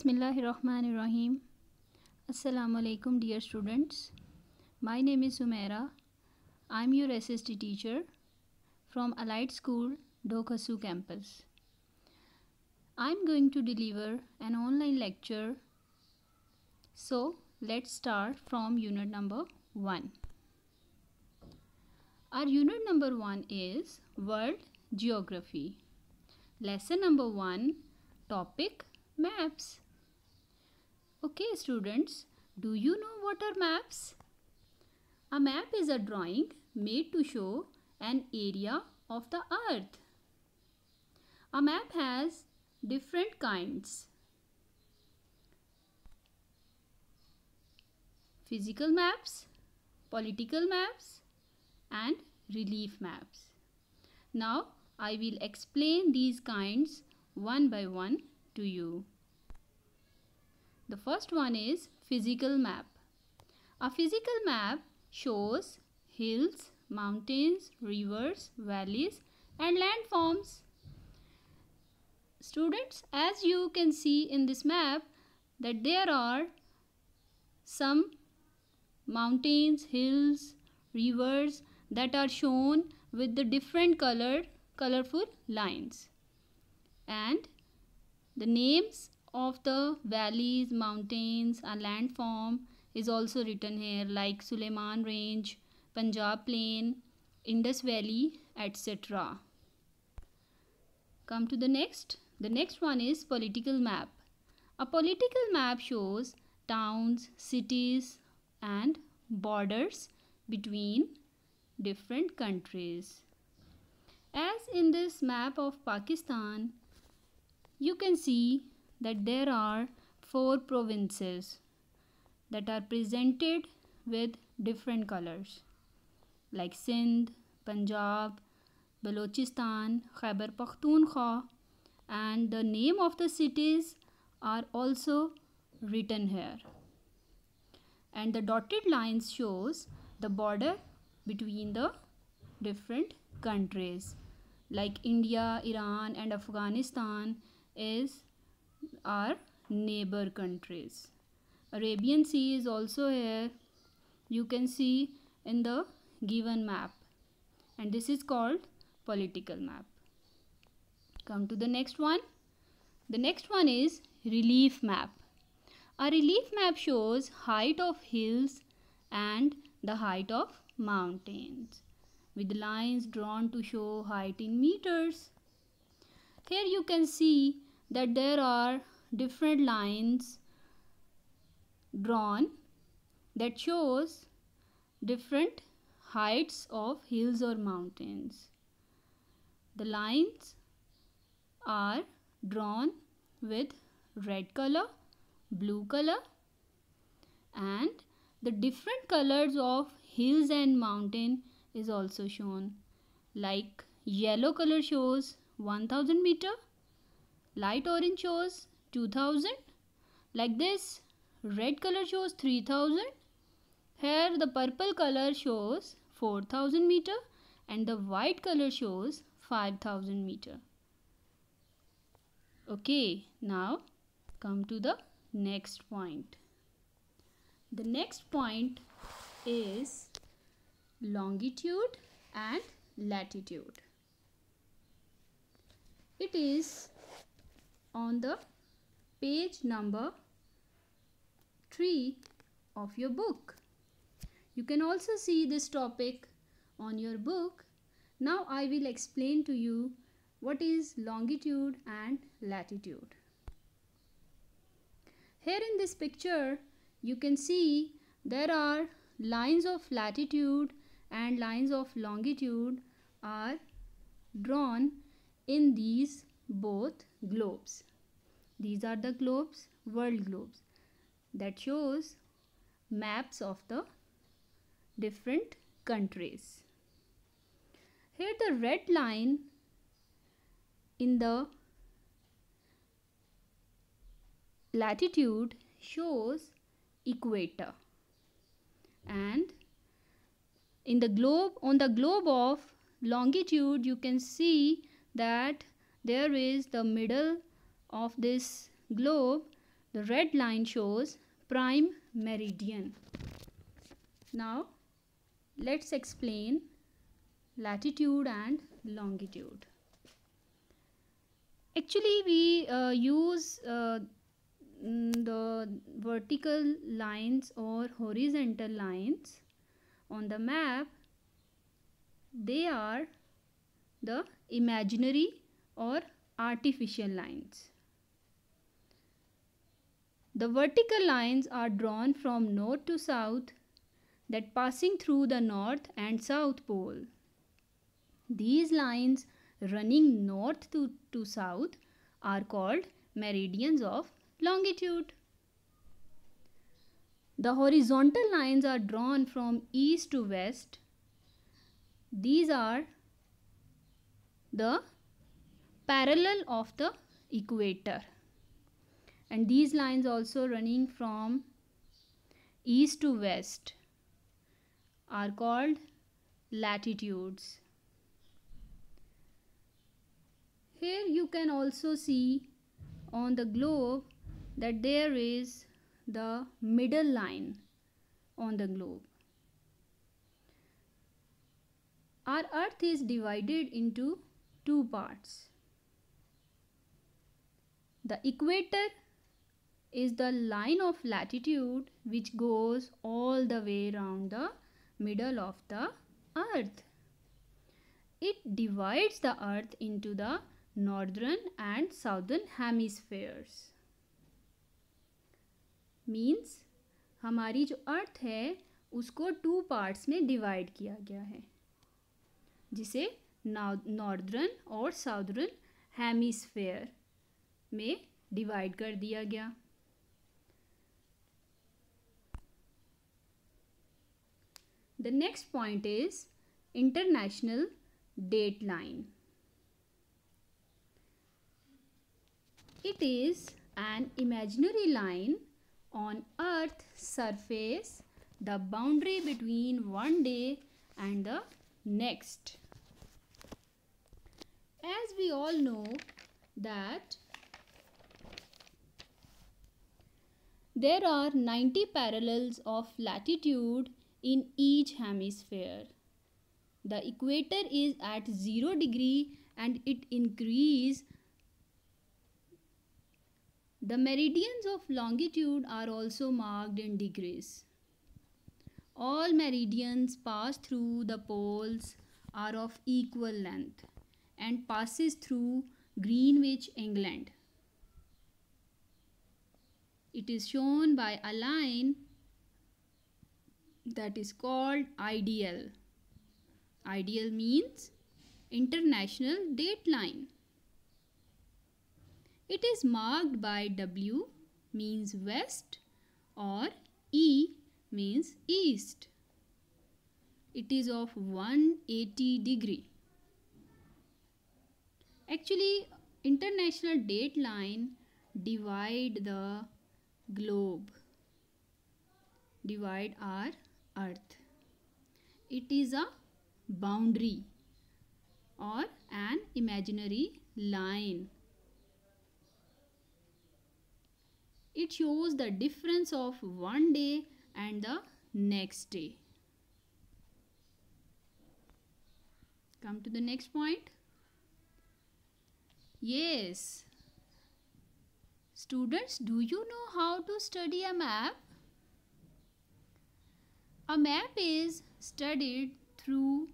Bismillahirrahmanirrahim. Assalamu alaikum dear students. My name is Sumaira. I am your SST teacher from Allied School, Dokhasu campus. I am going to deliver an online lecture. So let's start from unit number 1. Our unit number 1 is World Geography. Lesson number 1, topic maps. Okay students, do you know what are maps? A map is a drawing made to show an area of the earth. A map has different kinds. Physical maps, political maps and relief maps. Now I will explain these kinds one by one to you. The first one is physical map. A physical map shows hills, mountains, rivers, valleys and landforms. Students, as you can see in this map that there are some mountains, hills, rivers that are shown with the different colorful lines. And the names of the valleys, mountains and landform is also written here, like Suleiman Range, Punjab Plain, Indus Valley, etc. Come to the next. The next one is political map. A political map shows towns, cities and borders between different countries. As in this map of Pakistan, you can see that there are 4 provinces that are presented with different colors, like Sindh, Punjab, Balochistan, Khyber Pakhtunkhwa, and the name of the cities are also written here. And the dotted lines shows the border between the different countries, like India, Iran and Afghanistan is our neighbor countries. Arabian Sea is also here, you can see in the given map, and this is called political map. Come to the next one. The next one is relief map. A relief map shows height of hills and the height of mountains with lines drawn to show height in meters. Here you can see that there are different lines drawn that shows different heights of hills or mountains. The lines are drawn with red color, blue color, and the different colors of hills and mountain is also shown, like yellow color shows 1000 meter, light orange shows 2000, like this red color shows 3000, here the purple color shows 4000 meter and the white color shows 5000 meter. Okay, now come to the next point. The next point is longitude and latitude. It is on the page number 3 of your book. You can also see this topic on your book. Now I will explain to you what is longitude and latitude. Here in this picture you can see there are lines of latitude and lines of longitude are drawn in these both globes. These are the globes, world globes, that shows maps of the different countries. Here the red line in the latitude shows equator, and in the globe, on the globe of longitude, you can see that there is the middle of this globe, The red line shows prime meridian. Now let's explain latitude and longitude. Actually, we use the vertical lines or horizontal lines on the map. They are the imaginary or artificial lines. The vertical lines are drawn from north to south, that passing through the north and south pole. These lines running north to south are called meridians of longitude. The horizontal lines are drawn from east to west. These are the parallel of the equator, and these lines also running from east to west are called latitudes. Here you can also see on the globe that there is the middle line on the globe. Our earth is divided into two parts. The equator is the line of latitude which goes all the way around the middle of the earth. It divides the earth into the northern and southern hemispheres. Means हमारी जो अर्थ है उसको two parts में divide किया गया है, जिसे northern और साउदर्न हेमिस्फेयर में डिवाइड कर दिया गया. The next point is international date line. It is an imaginary line on Earth's surface, the boundary between one day and the next. As we all know that there are 90 parallels of latitude in each hemisphere. The equator is at 0 degree and it increases. The meridians of longitude are also marked in degrees. All meridians pass through the poles are of equal length and passes through Greenwich, England. It is shown by a line that is called IDL. IDL means International Date Line. It is marked by W means west or E means east. It is of 180 degree. Actually, International Date Line divide the globe, divide our earth. It is a boundary or an imaginary line. It shows the difference of one day and the next day. Come to the next point. Yes. Students, do you know how to study a map? A map is studied through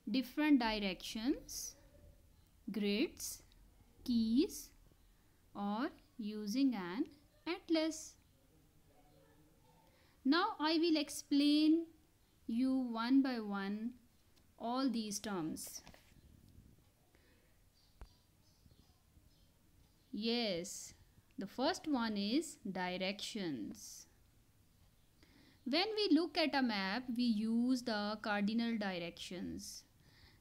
different directions, grids, keys, or using an atlas. Now I will explain you one by one all these terms. Yes, the first one is directions. When we look at a map, we use the cardinal directions.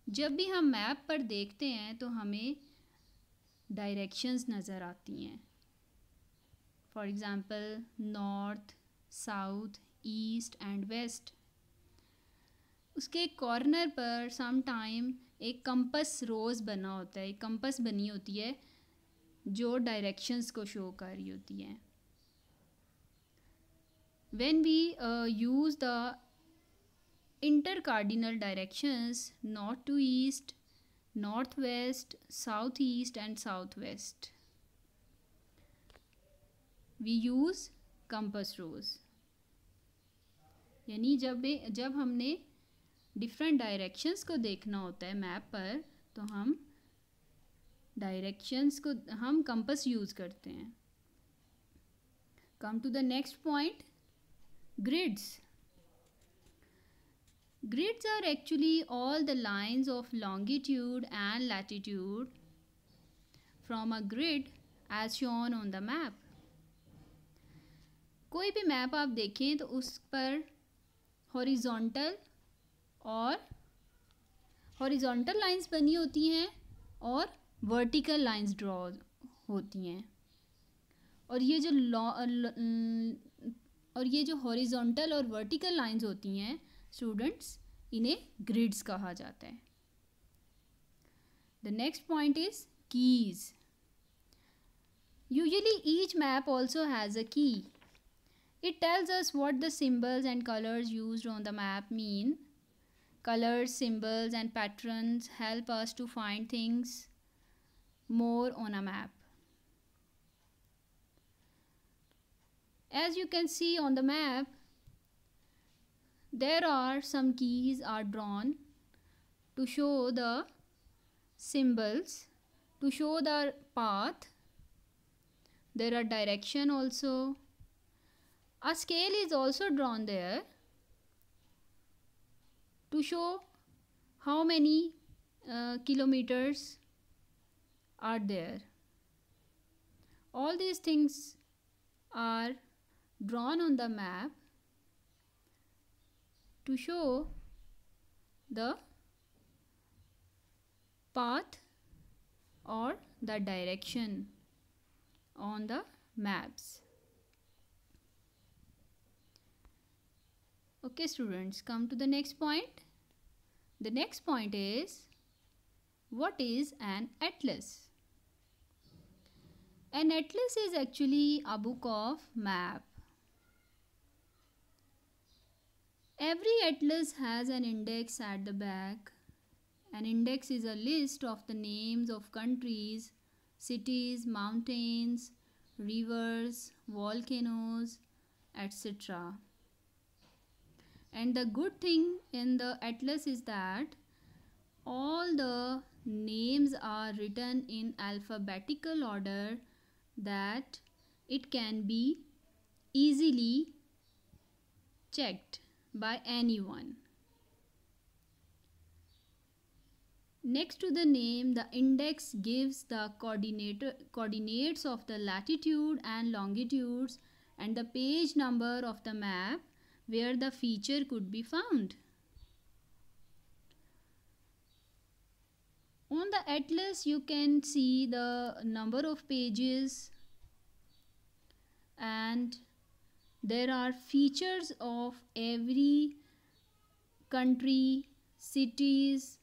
जब भी हम map पर देखते हैं तो हमें directions नज़र आती हैं. For example north, south, east and west. उसके कॉर्नर पर सम टाइम एक कंपस रोज़ बना होता है, एक कंपस बनी होती है जो डायरेक्शंस को शो कर रही होती हैं. when we use the intercardinal directions north to east, northwest, southeast and southwest, we use compass rose. यानी जब हमने डिफरेंट डायरेक्शंस को देखना होता है मैप पर, तो हम डायरेक्शंस को हम कंपास यूज़ करते हैं. Come to the next point, grids. Grids are actually all the lines of longitude and latitude from a grid as shown on the map. कोई भी मैप आप देखें तो उस पर हॉरिजॉन्टल लाइंस बनी होती हैं और वर्टिकल लाइंस ड्रॉ होती हैं. और ये जो हॉरिजॉन्टल और वर्टिकल लाइंस होती हैं स्टूडेंट्स, इन्हें ग्रिड्स कहा जाता है. The next point is keys. Usually each map also has a key. It tells us what the symbols and colours used on the map mean. Colors, symbols and patterns help us to find things more on a map. As you can see on the map, there are some keys are drawn to show the symbols, to show the path. There are direction also. A scale is also drawn there to show how many kilometers are there. All these things are drawn on the map to show the path or the direction on the maps. Okay students, come to the next point. The next point is, what is an atlas? An atlas is actually a book of map. Every atlas has an index at the back. An index is a list of the names of countries, cities, mountains, rivers, volcanoes, etc. And the good thing in the atlas is that all the names are written in alphabetical order, that it can be easily checked by anyone. Next to the name, the index gives the coordinates of the latitude and longitudes and the page number of the map where the feature could be found. On the atlas you can see the number of pages, and there are features of every country, cities,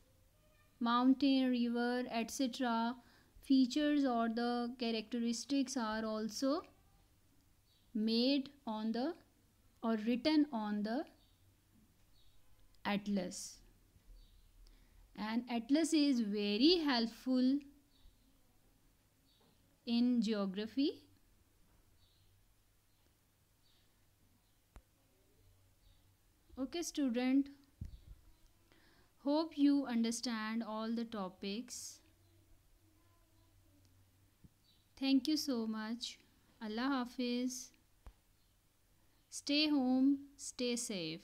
mountain, river, etc. Features or the characteristics are also made on the or written on the atlas. And atlas is very helpful in geography. Okay student, hope you understand all the topics. Thank you so much. Allah Hafiz. Stay home, stay safe.